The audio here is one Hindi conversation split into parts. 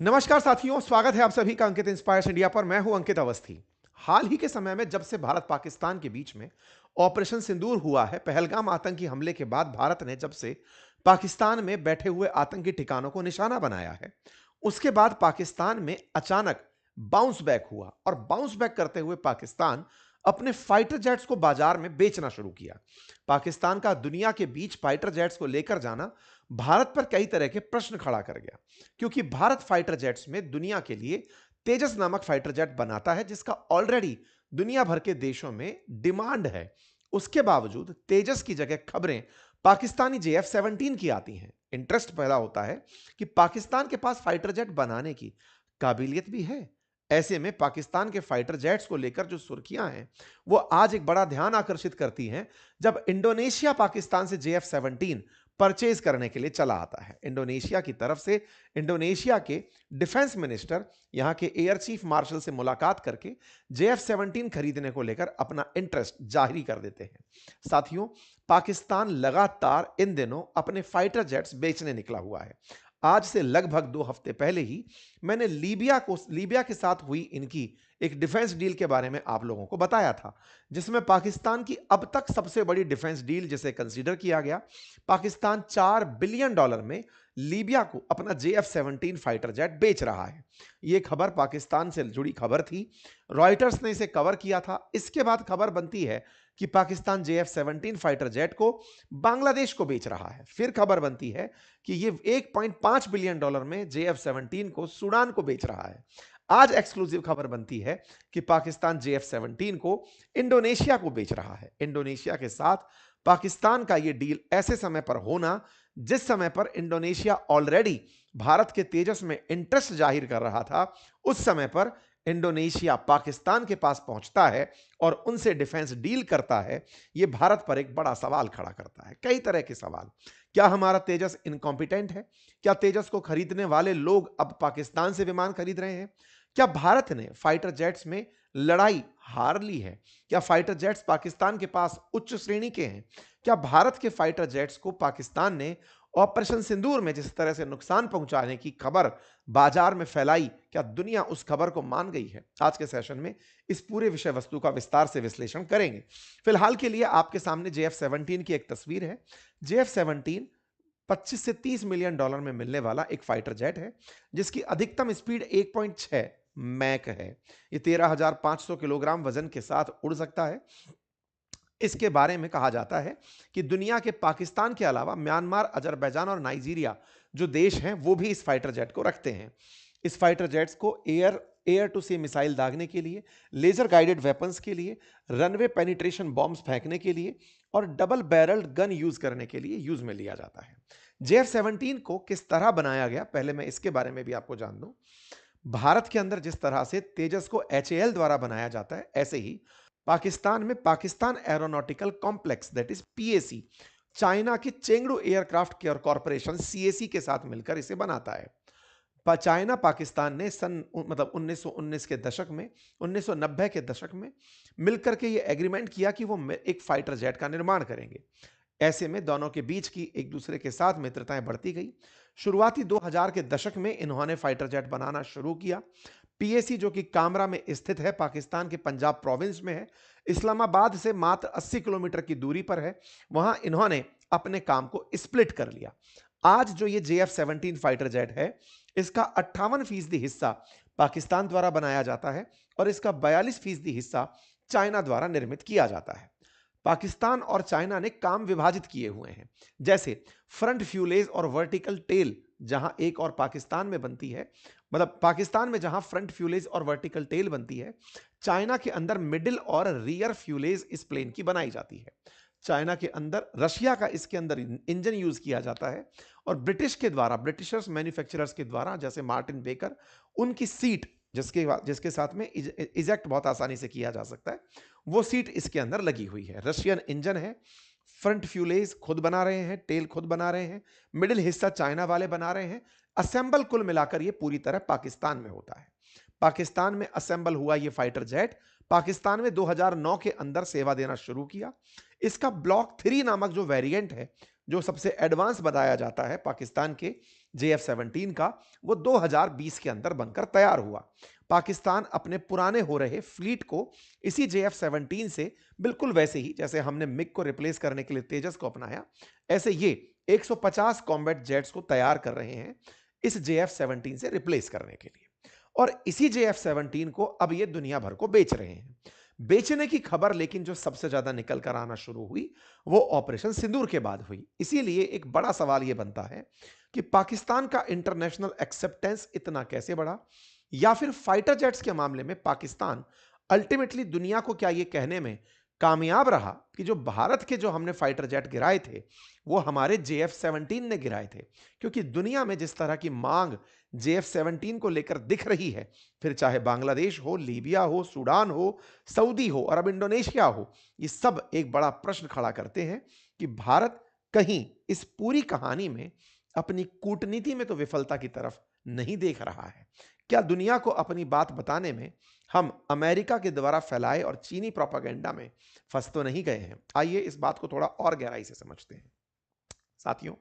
नमस्कार साथियों, स्वागत है आप सभी का अंकित इंस्पायर्स इंडिया पर। मैं हूं अंकित अवस्थी। हाल ही के समय में जब से भारत पाकिस्तान के बीच में ऑपरेशन सिंदूर हुआ है, पहलगाम आतंकी हमले के बाद भारत ने जब से पाकिस्तान में बैठे हुए आतंकी ठिकानों को निशाना बनाया है, उसके बाद पाकिस्तान में अचानक बाउंस बैक हुआ और बाउंस बैक करते हुए पाकिस्तान अपने फाइटर जेट्स को बाजार में बेचना शुरू किया। पाकिस्तान का दुनिया के बीच फाइटर जेट्स को लेकर जाना भारत पर कई तरह के प्रश्न खड़ा कर गया, क्योंकि भारत फाइटर जेट्स में दुनिया के लिए तेजस नामक फाइटर जेट बनाता है, जिसका ऑलरेडी दुनिया भर के देशों में डिमांड है। उसके बावजूद तेजस की जगह खबरें पाकिस्तानी JF-17 की आती हैं। इंटरेस्ट पैदा होता है कि पाकिस्तान के पास फाइटर जेट बनाने की काबिलियत भी है। ऐसे में पाकिस्तान के फाइटर जेट्स को लेकर जो सुर्खियां हैं, वो आज एक बड़ा ध्यान आकर्षित करती हैं जब इंडोनेशिया पाकिस्तान से JF-17 परचेज करने के लिए चला आता है। इंडोनेशिया की तरफ से इंडोनेशिया के डिफेंस मिनिस्टर यहां के एयर चीफ मार्शल से मुलाकात करके JF-17 खरीदने को लेकर अपना इंटरेस्ट जाहिर कर देते हैं। साथियों, पाकिस्तान लगातार इन दिनों अपने फाइटर जेट्स बेचने निकला हुआ है। आज से लगभग 2 हफ्ते पहले ही मैंने लीबिया के साथ हुई इनकी एक डिफेंस डील के बारे में आप लोगों को बताया था, जिसमें पाकिस्तान की अब तक सबसे बड़ी डिफेंस डील जिसे कंसीडर किया गया। पाकिस्तान $4 बिलियन में लीबिया को अपना JF-17 फाइटर जेट बेच रहा है। यह खबर पाकिस्तान से जुड़ी खबर थी। रॉयटर्स ने इसे कवर किया था। इसके बाद खबर बनती है कि पाकिस्तान JF-17 फाइटर जेट को बांग्लादेश को बेच रहा है। फिर खबर बनती है कि यह $1.5 बिलियन में JF-17 को सूडान को बेच रहा है। आज एक्सक्लूसिव खबर बनती है कि पाकिस्तान JF-17 को इंडोनेशिया को बेच रहा है। इंडोनेशिया के साथ पाकिस्तान का यह डील ऐसे समय पर होना जिस समय पर इंडोनेशिया ऑलरेडी भारत के तेजस में इंटरेस्ट जाहिर कर रहा था, उस समय पर इंडोनेशिया पाकिस्तान के पास पहुंचता है और उनसे डिफेंस डील करता है। यह भारत पर एक बड़ा सवाल खड़ा करता है, कई तरह के सवाल। क्या हमारा तेजस इनकॉम्पिटेंट है? क्या तेजस को खरीदने वाले लोग अब पाकिस्तान से विमान खरीद रहे हैं? क्या भारत ने फाइटर जेट्स में लड़ाई हार ली है? क्या फाइटर जेट्स पाकिस्तान के पास उच्च श्रेणी के हैं? क्या भारत के फाइटर जेट्स को पाकिस्तान ने ऑपरेशन सिंदूर में जिस तरह से नुकसान पहुंचाने की खबर बाजार में फैलाई, क्या दुनिया उस खबर को मान गई है? आज के सेशन में इस पूरे विषय वस्तु का विस्तार से विश्लेषण करेंगे। फिलहाल के लिए आपके सामने JF-17 की एक तस्वीर है। JF-17 $25 से $30 मिलियन में मिलने वाला एक फाइटर जेट है, जिसकी अधिकतम स्पीड 1.6 मैक है। यह 13,500 किलोग्राम वजन के साथ उड़ सकता है। इसके बारे में कहा जाता है कि दुनिया के पाकिस्तान के अलावा म्यांमार, अजरबैजान और नाइजीरिया जो देश हैं, वो भी इस फाइटर जेट को रखते हैं। इस फाइटर जेट्स को एयर टू सी मिसाइल दागने के लिए, लेजर गाइडेड वेपन्स के लिए, रनवे पेनिट्रेशन बॉम्ब्स फेंकने के लिए और डबल बैरल्ड गन यूज करने के लिए यूज में लिया जाता है। JF-17 को किस तरह बनाया गया, पहले मैं इसके बारे में भी आपको जान दूं। भारत के अंदर जिस तरह से तेजस को HAL द्वारा बनाया जाता है, ऐसे ही पाकिस्तान में Pakistan aeronautical complex that is PAC, China की Chengdu aircraft care corporation CAC के साथ मिलकर इसे बनाता है। चाइना पाकिस्तान ने सन 1919 के दशक में, 1990 के दशक में मिलकर के ये एग्रीमेंट किया कि वो एक फाइटर जेट का निर्माण करेंगे। ऐसे में दोनों के बीच की एक दूसरे के साथ मित्रताएं बढ़ती गई। शुरुआती 2000 के दशक में इन्होंने फाइटर जेट बनाना शुरू किया। PAC जो कि कामरा में स्थित है, पाकिस्तान के पंजाब प्रोविंस में है, इस्लामाबाद से मात्र 80 किलोमीटर की दूरी पर है, वहां इन्होंने अपने काम को स्प्लिट कर लिया। आज जो ये JF-17 फाइटर जेट है, इसका 58% हिस्सा पाकिस्तान द्वारा बनाया जाता है और इसका 42% हिस्सा चाइना द्वारा निर्मित किया जाता है। पाकिस्तान और चाइना ने काम विभाजित किए हुए हैं। जैसे फ्रंट फ्यूलेज और वर्टिकल टेल जहां एक और पाकिस्तान में बनती है, मतलब पाकिस्तान में जहां फ्रंट फ्यूलेज और वर्टिकल टेल बनती है, चाइना के अंदर मिडिल और रियर फ्यूलेज इस प्लेन की बनाई जाती है। चाइना के अंदर, रशिया का इसके अंदर इंजन यूज किया जाता है और ब्रिटिश के द्वारा, ब्रिटिशर्स मैन्युफैक्चरर्स के द्वारा, जैसे मार्टिन बेकर, उनकी सीट जिसके साथ में इजेक्ट बहुत आसानी से किया जा सकता है, वो सीट इसके अंदर लगी हुई है। रशियन इंजन है, फ्रंट फ्यूलेज खुद बना रहे हैं, टेल खुद बना रहे हैं, मिडिल हिस्सा चाइना वाले बना रहे हैं। असेंबल कुल मिलाकर ये पूरी तरह पाकिस्तान में होता है। पाकिस्तान में असेंबल हुआ ये फाइटर जेट पाकिस्तान में 2009 के अंदर सेवा देना शुरू किया। इसका ब्लॉक 3 नामक जो वेरिएंट है, जो सबसे एडवांस बताया जाता है पाकिस्तान के JF-17 का, वो 2020 के अंदर बनकर तैयार हुआ। पाकिस्तान अपने पुराने हो रहे फ्लीट को इसी JF-17 से बिल्कुल वैसे ही जैसे हमने मिग को रिप्लेस करने के लिए तेजस को अपनाया, ऐसे ये 150 कॉम्बैट जेट्स को तैयार कर रहे हैं इस JF-17 से रिप्लेस करने के लिए। और इसी JF-17 को अब ये दुनिया भर को बेच रहे हैं। बेचने की खबर लेकिन जो सबसे ज्यादा निकल कर आना शुरू हुई वो ऑपरेशन सिंदूर के बाद हुई। इसीलिए एक बड़ा सवाल यह बनता है कि पाकिस्तान का इंटरनेशनल एक्सेप्टेंस इतना कैसे बढ़ा, या फिर फाइटर जेट्स के मामले में पाकिस्तान अल्टीमेटली दुनिया को क्या यह कहने में कामयाब रहा कि जो भारत के जो हमने फाइटर जेट गिराए थे वो हमारे JF-17 ने गिराए थे। क्योंकि दुनिया में जिस तरह की मांग JF-17 को लेकर दिख रही है, फिर चाहे बांग्लादेश हो, लीबिया हो, सूडान हो, सऊदी हो और अब इंडोनेशिया हो, ये सब एक बड़ा प्रश्न खड़ा करते हैं कि भारत कहीं इस पूरी कहानी में अपनी कूटनीति में तो विफलता की तरफ नहीं देख रहा है। क्या दुनिया को अपनी बात बताने में हम अमेरिका के द्वारा फैलाए और चीनी प्रोपेगेंडा में फंस तो नहीं गए हैं? आइए इस बात को थोड़ा और गहराई से समझते हैं। साथियों,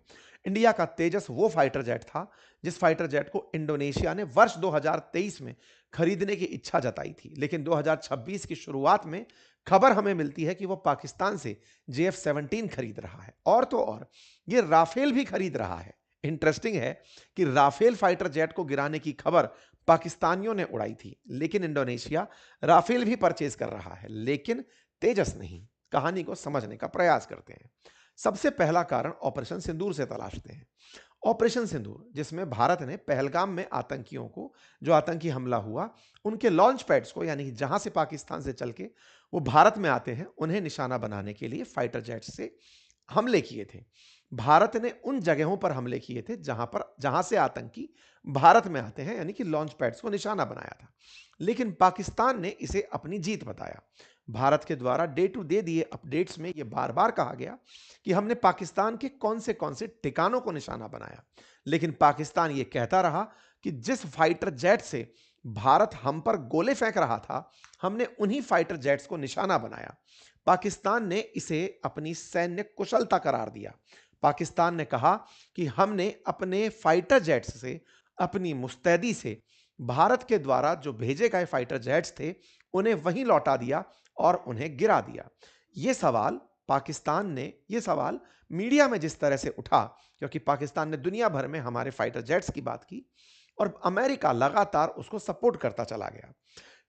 इंडिया का तेजस वो फाइटर जेट था जिस फाइटर जेट को इंडोनेशिया ने वर्ष 2023 में खरीदने की इच्छा जताई थी, लेकिन 2026 की शुरुआत में खबर हमें मिलती है कि वो पाकिस्तान से JF-17 खरीद रहा है। और तो और ये राफेल भी खरीद रहा है। इंटरेस्टिंग है कि राफेल फाइटर जेट को गिराने की खबर पाकिस्तानियों ने उड़ाई थी, लेकिन इंडोनेशिया राफेल भी परचेज कर रहा है, लेकिन तेजस नहीं। कहानी को समझने का प्रयास करते हैं। सबसे पहला कारण ऑपरेशन सिंदूर से तलाशते हैं। ऑपरेशन सिंदूर, जिसमें भारत ने पहलगाम में आतंकियों को, जो आतंकी हमला हुआ, उनके लॉन्च पैड्स को, यानी जहां से पाकिस्तान से चल के वो भारत में आते हैं, उन्हें निशाना बनाने के लिए फाइटर जेट से हमले किए थे। भारत ने उन जगहों पर हमले किए थे जहां से आतंकी भारत में आते हैं, यानी कि लॉन्च पैड्स को निशाना बनाया था। लेकिन पाकिस्तान ने इसे अपनी जीत बताया। भारत के द्वारा डे टू डे दिए अपडेट्स में यह बार बार कहा गया कि हमने पाकिस्तान के कौन से ठिकानों को निशाना बनाया, लेकिन पाकिस्तान यह कहता रहा कि जिस फाइटर जेट से भारत हम पर गोले फेंक रहा था, हमने उन्हीं फाइटर जेट्स को निशाना बनाया। पाकिस्तान ने इसे अपनी सैन्य कुशलता करार दिया। पाकिस्तान ने कहा कि हमने अपने फाइटर जेट्स से, अपनी मुस्तैदी से भारत के द्वारा जो भेजे गए फाइटर जेट्स थे उन्हें वहीं लौटा दिया और उन्हें गिरा दिया। यह सवाल मीडिया में जिस तरह से उठा, क्योंकि पाकिस्तान ने दुनिया भर में हमारे फाइटर जेट्स की बात की और अमेरिका लगातार उसको सपोर्ट करता चला गया।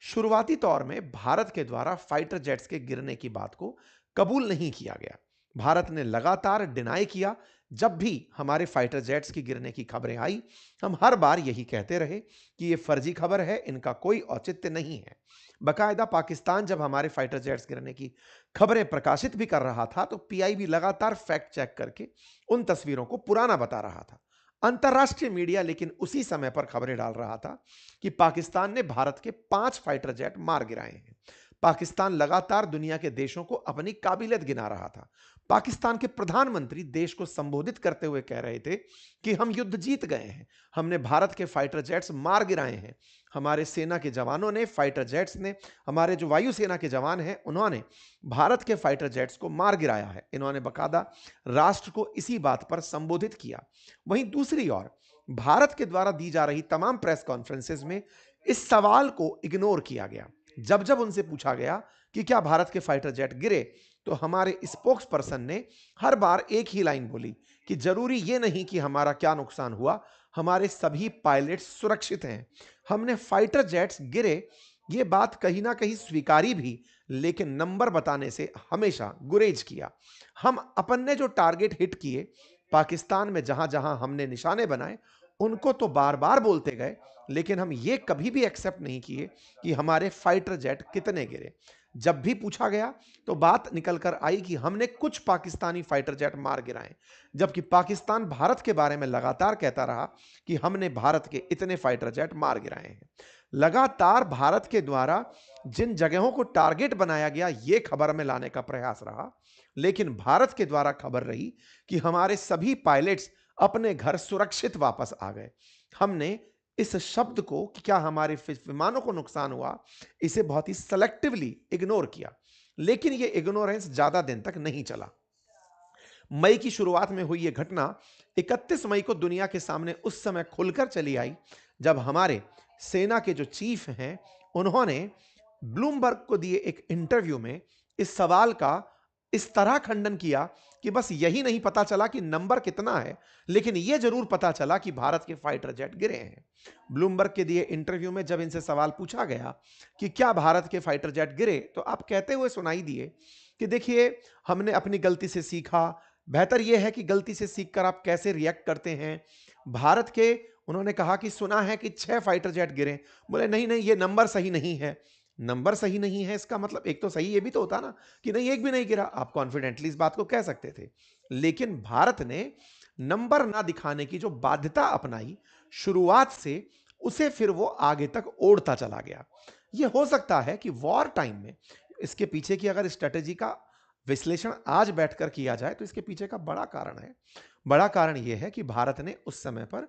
शुरुआती तौर में भारत के द्वारा फाइटर जेट्स के गिरने की बात को कबूल नहीं किया गया। भारत ने लगातार डिनाई किया। जब भी हमारे फाइटर जेट्स की गिरने की खबरें आई, हम हर बार यही कहते रहे कि यह फर्जी खबर है, इनका कोई औचित्य नहीं है। बकायदा पाकिस्तान जब हमारे फाइटर जेट्स गिरने की खबरें प्रकाशित भी कर रहा था, तो PIB लगातार फैक्ट चेक करके उन तस्वीरों को पुराना बता रहा था। अंतर्राष्ट्रीय मीडिया लेकिन उसी समय पर खबरें डाल रहा था कि पाकिस्तान ने भारत के 5 फाइटर जेट मार गिराए हैं। पाकिस्तान लगातार दुनिया के देशों को अपनी काबिलियत गिना रहा था। पाकिस्तान के प्रधानमंत्री देश को संबोधित करते हुए कह रहे थे कि हम युद्ध जीत गए हैं, हमने भारत के फाइटर जेट्स मार गिराए हैं। हमारे सेना के जवानों ने, फाइटर जेट्स ने, हमारे जो वायुसेना के जवान हैं, उन्होंने भारत के फाइटर जेट्स को मार गिराया है। इन्होंने बकायदा राष्ट्र को इसी बात पर संबोधित किया। वहीं दूसरी ओर भारत के द्वारा दी जा रही तमाम प्रेस कॉन्फ्रेंसेज में इस सवाल को इग्नोर किया गया। जब जब उनसे पूछा गया कि क्या भारत के फाइटर जेट गिरे, तो हमारे स्पोक्स पर्सन ने हर बार एक ही लाइन बोली कि जरूरी ये नहीं कि हमारा क्या नुकसान हुआ, हमारे सभी पायलट सुरक्षित हैं। हमने फाइटर जेट्स गिरे ये बात कहीं ना कहीं स्वीकारी भी, लेकिन नंबर बताने से हमेशा गुरेज किया। हम अपन ने जो टारगेट हिट किए, पाकिस्तान में जहां जहां हमने निशाने बनाए, उनको तो बार बार बोलते गए, लेकिन हम ये कभी भी एक्सेप्ट नहीं किए कि हमारे फाइटर जेट कितने गिरे। जब भी पूछा गया तो बात निकल कर आई कि हमने कुछ पाकिस्तानी फाइटर जेट मार गिराए, जबकि पाकिस्तान भारत के बारे में लगातार कहता रहा कि हमने भारत के इतने फाइटर जेट मार गिराए हैं। लगातार भारत के द्वारा जिन जगहों को टारगेट बनाया गया, यह खबर में लाने का प्रयास रहा, लेकिन भारत के द्वारा खबर रही कि हमारे सभी पायलट्स अपने घर सुरक्षित वापस आ गए। हमने इस शब्द को कि क्या हमारे विमानों को नुकसान हुआ, इसे बहुत ही सेलेक्टिवली इग्नोर किया, लेकिन यह इग्नोरेंस ज्यादा दिन तक नहीं चला। मई की शुरुआत में हुई यह घटना 31 मई को दुनिया के सामने उस समय खुलकर चली आई जब हमारे सेना के जो चीफ हैं उन्होंने ब्लूमबर्ग को दिए एक इंटरव्यू में इस सवाल का इस तरह खंडन किया कि बस यही नहीं पता चला कि नंबर कितना है, लेकिन यह जरूर पता चला कि भारत के फाइटर जेट गिरे हैं। ब्लूमबर्ग के दिए इंटरव्यू में जब इनसे सवाल पूछा गया कि क्या भारत के फाइटर जेट गिरे, तो आप कहते हुए सुनाई दिए कि देखिए, हमने अपनी गलती से सीखा। बेहतर यह है कि गलती से सीखकर आप कैसे रिएक्ट करते हैं। भारत के उन्होंने कहा कि सुना है कि 6 फाइटर जेट गिरे। बोले नहीं नहीं, ये नंबर सही नहीं है। नंबर सही नहीं है इसका मतलब एक तो सही ये भी तो होता ना कि नहीं, एक भी नहीं गिरा। आप कॉन्फिडेंटली इस बात को कह सकते थे। लेकिन भारत ने नंबर ना दिखाने की जो बाध्यता अपनाई शुरुआत से, उसे फिर वो आगे तक ओढ़ता चला गया। ये हो सकता है कि वॉर टाइम में इसके पीछे की अगर स्ट्रेटेजी का विश्लेषण आज बैठकर किया जाए तो इसके पीछे का बड़ा कारण है। बड़ा कारण यह है कि भारत ने उस समय पर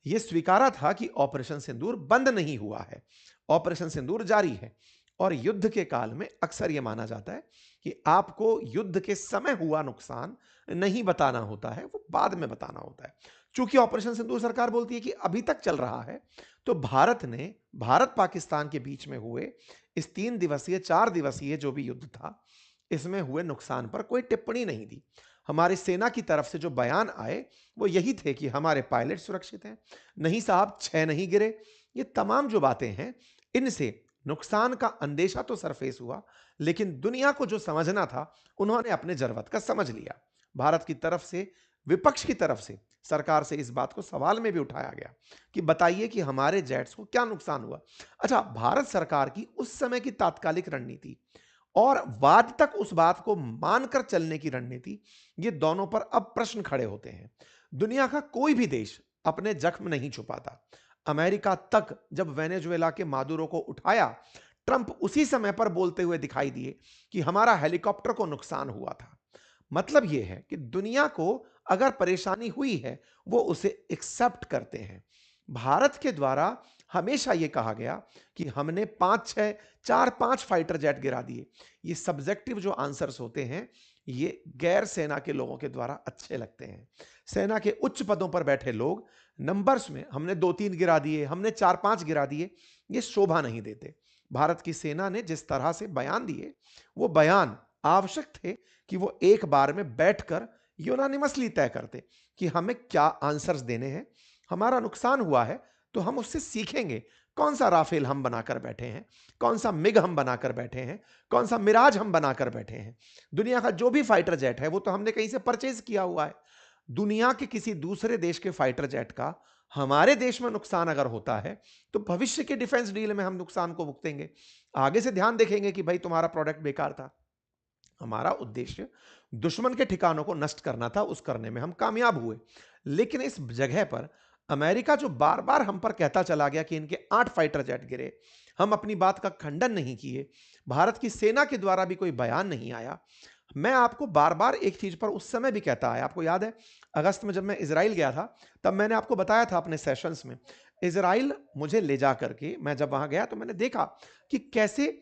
यह स्वीकारा था कि ऑपरेशन सिंदूर बंद नहीं हुआ है, ऑपरेशन सिंदूर जारी है। और युद्ध के काल में अक्सर यह माना जाता है कि आपको युद्ध के समय हुआ नुकसान नहीं बताना होता है, वो बाद में बताना होता है। चूंकि ऑपरेशन सिंदूर सरकार बोलती है कि अभी तक चल रहा है, तो भारत पाकिस्तान के बीच में हुए इस 3 दिवसीय 4 दिवसीय जो भी युद्ध था, इसमें हुए नुकसान पर कोई टिप्पणी नहीं दी। हमारी सेना की तरफ से जो बयान आए वो यही थे कि हमारे पायलट सुरक्षित हैं, नहीं साहब 6 नहीं गिरे। ये तमाम जो बातें हैं, इनसे नुकसान का अंदेशा तो सरफेस हुआ, लेकिन दुनिया को जो समझना था उन्होंने अपने जरूरत का समझ लिया। भारत की तरफ से, विपक्ष की तरफ से सरकार से इस बात को सवाल में भी उठाया गया कि बताइए कि हमारे जेट्स को क्या नुकसान हुआ। अच्छा, भारत सरकार की उस समय की तात्कालिक रणनीति और बाद तक उस बात को मानकर चलने की रणनीति, ये दोनों पर अब प्रश्न खड़े होते हैं। दुनिया का कोई भी देश अपने जख्म नहीं छुपाता। अमेरिका तक जब वेनेजुएला के मादुरो को उठाया, ट्रंप उसी समय पर बोलते हुए दिखाई दिए कि हमारा हेलीकॉप्टर को नुकसान हुआ था। मतलब यह है कि दुनिया को अगर परेशानी हुई है, वो उसे एक्सेप्ट करते हैं। भारत के द्वारा हमेशा यह कहा गया कि हमने 5-6, 4-5 फाइटर जेट गिरा दिए। ये सब्जेक्टिव जो आंसर्स होते हैं, ये गैर सेना के लोगों के द्वारा अच्छे लगते हैं। सेना के उच्च पदों पर बैठे लोग नंबर्स में हमने 2-3 गिरा दिए, हमने 4-5 गिरा दिए, ये शोभा नहीं देते। भारत की सेना ने जिस तरह से बयान दिए, वो बयान आवश्यक थे कि वो एक बार में बैठकर यूनानिमसली तय करते कि हमें क्या आंसर्स देने हैं। हमारा नुकसान हुआ है तो हम उससे सीखेंगे। कौन सा राफेल हम बनाकर बैठे हैं, कौन सा मिग हम बनाकर बैठे हैं, कौन सा मिराज हम बनाकर बैठे हैं। दुनिया का जो भी फाइटर जेट है वो तो हमने कहीं से परचेज किया हुआ है। दुनिया के किसी दूसरे देश के फाइटर जेट का हमारे देश में नुकसान अगर होता है तो भविष्य के डिफेंस डील में हम नुकसान को भुगतेंगे। आगे से ध्यान देखेंगे कि भाई तुम्हारा प्रोडक्ट बेकार था। हमारा उद्देश्य दुश्मन के ठिकानों को नष्ट करना था, उस करने में हम कामयाब हुए। लेकिन इस जगह पर अमेरिका जो बार बार हम पर कहता चला गया कि इनके 8 फाइटर जेट गिरे, हम अपनी बात का खंडन नहीं किए, भारत की सेना के द्वारा भी कोई बयान नहीं आया। मैं आपको बार बार एक चीज पर उस समय भी कहता आया, आपको याद है अगस्त में जब मैं इजराइल गया था, तब मैंने आपको बताया था अपने सेशंस में, इजराइल मुझे ले जा करके, मैं जब वहां गया तो मैंने देखा कि कैसे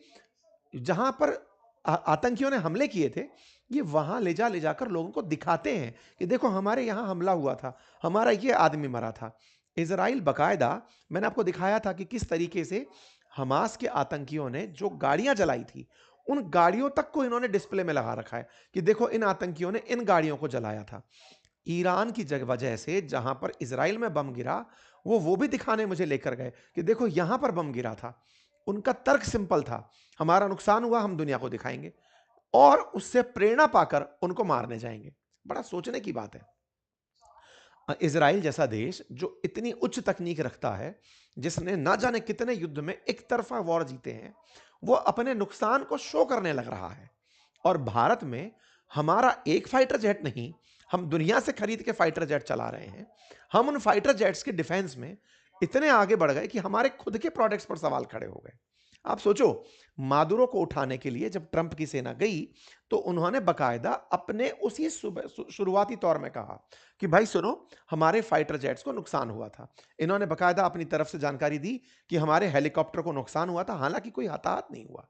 जहां पर आतंकियों ने हमले किए थे, ये वहां ले जाकर लोगों को दिखाते हैं कि देखो हमारे यहां हमला हुआ था, हमारा ये आदमी मरा था। इजराइल बकायदा, मैंने आपको दिखाया था कि किस तरीके से हमास के आतंकियों ने जो गाड़ियां जलाई थी, उन गाड़ियों तक को इन्होंने डिस्प्ले में लगा रखा है कि देखो इन आतंकियों ने इन गाड़ियों को जलाया था। ईरान की वजह से जहां पर इजराइल में बम गिरा, वो भी दिखाने मुझे लेकर गए कि देखो यहां पर बम गिरा था। उनका तर्क सिंपल था, हमारा नुकसान हुआ, हम दुनिया को दिखाएंगे और उससे प्रेरणा पाकर उनको मारने जाएंगे। बड़ा सोचने की बात है। इजराइल जैसा देश जो इतनी उच्च तकनीक रखता है, जिसने ना जाने कितने युद्ध में एक तरफा वॉर जीते हैं, वो अपने नुकसान को शो करने लग रहा है। और भारत में हमारा एक फाइटर जेट नहीं, हम दुनिया से खरीद के फाइटर जेट चला रहे हैं। हम उन फाइटर जेट्स के डिफेंस में इतने आगे बढ़ गए कि हमारे खुद के प्रोडक्ट्स पर सवाल खड़े हो गए। आप सोचो, मादुरो को उठाने के लिए जब ट्रंप की सेना गई, तो उन्होंने बकायदा अपने उसी शुरुआती तौर में कहा कि भाई सुनो, हमारे फाइटर जेट्स को नुकसान हुआ था। इन्होंने बकायदा अपनी तरफ से जानकारी दी कि हमारे हेलीकॉप्टर को नुकसान हुआ था, हालांकि कोई हताहत नहीं हुआ।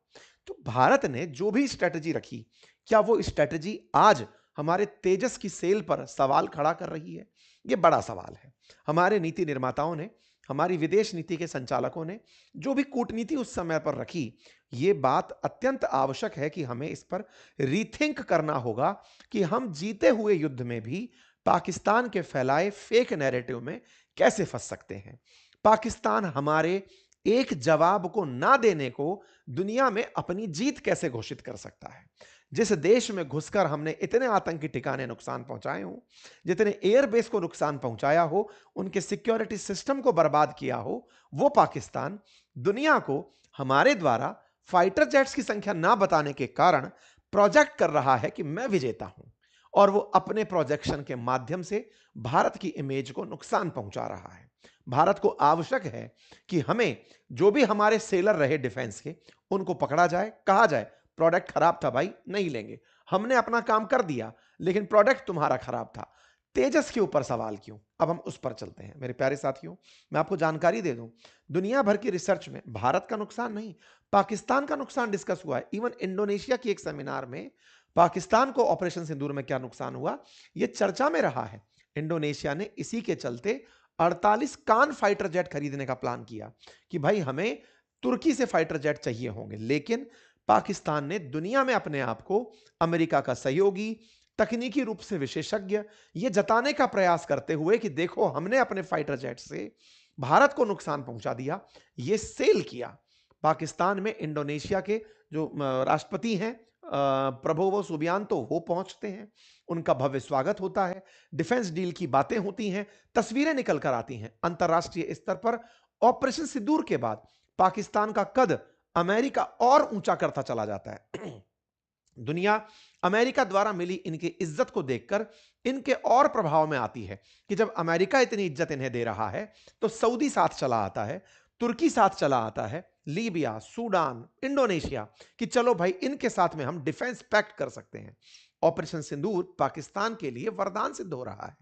तो भारत ने जो भी स्ट्रेटजी रखी, क्या वो स्ट्रेटजी आज हमारे तेजस की सेल पर सवाल खड़ा कर रही है? ये बड़ा सवाल है। हमारे नीति निर्माताओं ने, हमारी विदेश नीति के संचालकों ने जो भी कूटनीति उस समय पर रखी, ये बात अत्यंत आवश्यक है कि हमें इस पर रीथिंक करना होगा कि हम जीते हुए युद्ध में भी पाकिस्तान के फैलाए फेक नैरेटिव में कैसे फंस सकते हैं। पाकिस्तान हमारे एक जवाब को ना देने को दुनिया में अपनी जीत कैसे घोषित कर सकता है। जिस देश में घुसकर हमने इतने आतंकी ठिकाने नुकसान पहुंचाए हो, जितने एयरबेस को नुकसान पहुंचाया हो, उनके सिक्योरिटी सिस्टम को बर्बाद किया हो, वो पाकिस्तान दुनिया को हमारे द्वारा फाइटर जेट्स की संख्या ना बताने के कारण प्रोजेक्ट कर रहा है कि मैं विजेता हूं, और वो अपने प्रोजेक्शन के माध्यम से भारत की इमेज को नुकसान पहुंचा रहा है। भारत को आवश्यक है कि हमें जो भी हमारे सेलर रहे डिफेंस के, उनको पकड़ा जाए, कहा जाए प्रोडक्ट खराब था भाई, नहीं लेंगे, हमने अपना काम कर दिया, लेकिन प्रोडक्ट तुम्हारा खराब था। तेजस के ऊपर सवाल क्यों? अब हम उस पर चलते हैं। मेरे प्यारे साथियों, मैं आपको जानकारी दे दूं, दुनिया भर की रिसर्च में भारत का नुकसान नहीं, पाकिस्तान का नुकसान डिस्कस हुआ है। इवन इंडोनेशिया की एक सेमिनार में पाकिस्तान को ऑपरेशन सिंदूर में क्या नुकसान हुआ, यह चर्चा में रहा है। इंडोनेशिया ने इसी के चलते 48 कान फाइटर जेट खरीदने का प्लान किया कि भाई हमें तुर्की से फाइटर जेट चाहिए होंगे, लेकिन पाकिस्तान ने दुनिया में अपने आप को अमेरिका का सहयोगी, तकनीकी रूप से विशेषज्ञ, यह जताने का प्रयास करते हुए कि देखो हमने अपने फाइटर जेट से भारत को नुकसान पहुंचा दिया, यह सेल किया। पाकिस्तान में इंडोनेशिया के जो राष्ट्रपति हैं प्रबोवो सुबियांतो, वो पहुंचते हैं, उनका भव्य स्वागत होता है, डिफेंस डील की बातें होती हैं, तस्वीरें निकल कर आती हैं। अंतर्राष्ट्रीय स्तर पर ऑपरेशन सिंदूर के बाद पाकिस्तान का कद अमेरिका और ऊंचा करता चला जाता है। दुनिया अमेरिका द्वारा मिली इनकी इज्जत को देखकर इनके और प्रभाव में आती है कि जब अमेरिका इतनी इज्जत इन्हें दे रहा है, तो सऊदी साथ चला आता है, तुर्की साथ चला आता है, लीबिया, सूडान, इंडोनेशिया, कि चलो भाई इनके साथ में हम डिफेंस पैक्ट कर सकते हैं। ऑपरेशन सिंदूर पाकिस्तान के लिए वरदान सिद्ध हो रहा है।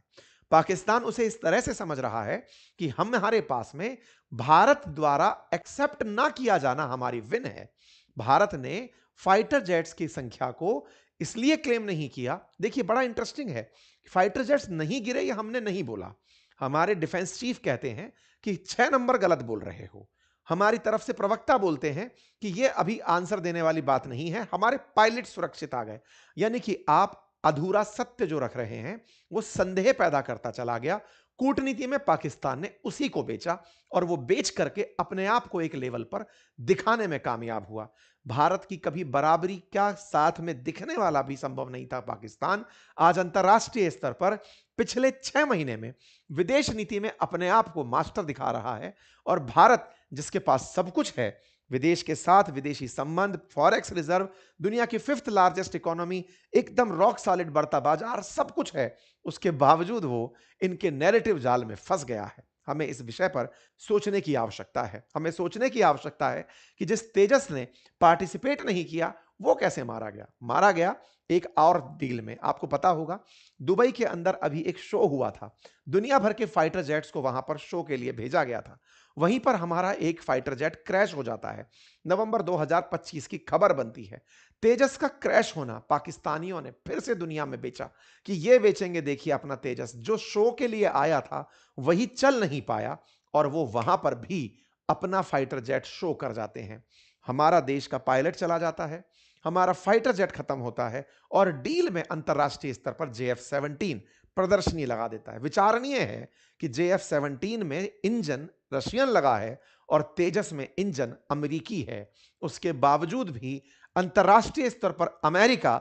पाकिस्तान उसे इस तरह से समझ रहा है कि हमारे पास में भारत द्वारा एक्सेप्ट ना किया जाना हमारी विन है। भारत ने फाइटर जेट्स की संख्या को इसलिए क्लेम नहीं किया, देखिए बड़ा इंटरेस्टिंग है, फाइटर जेट्स नहीं गिरे ये हमने नहीं बोला, हमारे डिफेंस चीफ कहते हैं कि 6 नंबर गलत बोल रहे हो। हमारी तरफ से प्रवक्ता बोलते हैं कि ये अभी आंसर देने वाली बात नहीं है, हमारे पायलट सुरक्षित आ गए। यानी कि आप अधूरा सत्य जो रख रहे हैं वो संदेह पैदा करता चला गया। कूटनीति में पाकिस्तान ने उसी को बेचा और वो बेच करके अपने आप को एक लेवल पर दिखाने में कामयाब हुआ। भारत की कभी बराबरी क्या साथ में दिखने वाला भी संभव नहीं था पाकिस्तान, आज अंतरराष्ट्रीय स्तर पर पिछले 6 महीने में विदेश नीति में अपने आप को मास्टर दिखा रहा है। और भारत जिसके पास सब कुछ है, विदेश के साथ विदेशी संबंध, फॉरेक्स रिजर्व, दुनिया की 5th लार्जेस्ट इकोनॉमी, एकदम रॉक सॉलिड बढ़ता बाजार, सब कुछ है, उसके बावजूद वो इनके नैरेटिव जाल में फंस गया है। हमें इस विषय पर सोचने की आवश्यकता है। हमें सोचने की आवश्यकता है कि जिस तेजस ने पार्टिसिपेट नहीं किया वो कैसे मारा गया। मारा गया एक और डील में। आपको पता होगा दुबई के अंदर अभी एक शो हुआ था, दुनिया भर के फाइटर जेट्स को वहां पर शो के लिए भेजा गया था। वहीं पर हमारा एक फाइटर जेट क्रैश हो जाता है। नवंबर 2025 की खबर बनती है। तेजस का क्रैश होना पाकिस्तानियों ने फिर से दुनिया में बेचा कि ये बेचेंगे, देखिए अपना तेजस जो शो के लिए आया था वही चल नहीं पाया और वो वहां पर भी अपना फाइटर जेट शो कर जाते हैं। हमारा देश का पायलट चला जाता है, हमारा फाइटर जेट खत्म होता है और डील में अंतरराष्ट्रीय स्तर पर JF-17 प्रदर्शनी लगा देता है। विचारणीय है कि JF-17 में इंजन रशियन लगा है और तेजस में इंजन अमेरिकी है। उसके बावजूद भी अंतरराष्ट्रीय स्तर पर अमेरिका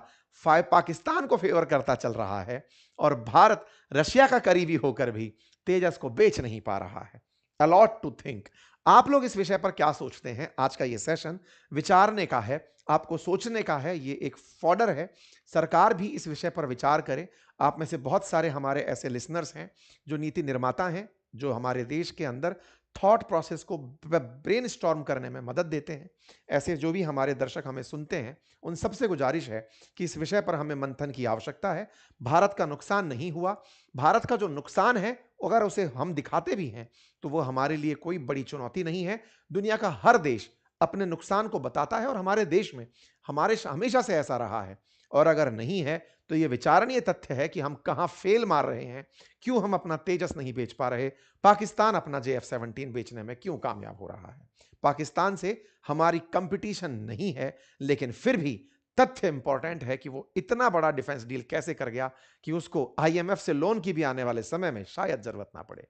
पाकिस्तान को फेवर करता चल रहा है और भारत रशिया का करीबी होकर भी तेजस को बेच नहीं पा रहा है। A lot to think. आप लोग इस विषय पर क्या सोचते हैं? आज का ये सेशन विचारने का है, आपको सोचने का है, ये एक फॉडर है। सरकार भी इस विषय पर विचार करे। आप में से बहुत सारे हमारे ऐसे लिसनर्स हैं जो नीति निर्माता हैं, जो हमारे देश के अंदर थॉट प्रोसेस को ब्रेनस्टॉर्म करने में मदद देते हैं। ऐसे जो भी हमारे दर्शक हमें सुनते हैं, उन सबसे गुजारिश है कि इस विषय पर हमें मंथन की आवश्यकता है। भारत का नुकसान नहीं हुआ। भारत का जो नुकसान है अगर उसे हम दिखाते भी हैं तो वो हमारे लिए कोई बड़ी चुनौती नहीं है। दुनिया का हर देश अपने नुकसान को बताता है और हमारे देश में हमेशा से ऐसा रहा है। और अगर नहीं है तो यह विचारणीय तथ्य है कि हम कहां फेल मार रहे हैं, क्यों हम अपना तेजस नहीं बेच पा रहे, पाकिस्तान अपना JF-17 बेचने में क्यों कामयाब हो रहा है। पाकिस्तान से हमारी कंपटीशन नहीं है, लेकिन फिर भी तथ्य इंपॉर्टेंट है कि वो इतना बड़ा डिफेंस डील कैसे कर गया कि उसको IMF से लोन की भी आने वाले समय में शायद जरूरत ना पड़े।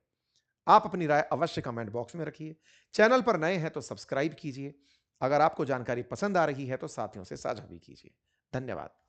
आप अपनी राय अवश्य कमेंट बॉक्स में रखिए। चैनल पर नए हैं तो सब्सक्राइब कीजिए। अगर आपको जानकारी पसंद आ रही है तो साथियों से साझा भी कीजिए। धन्यवाद।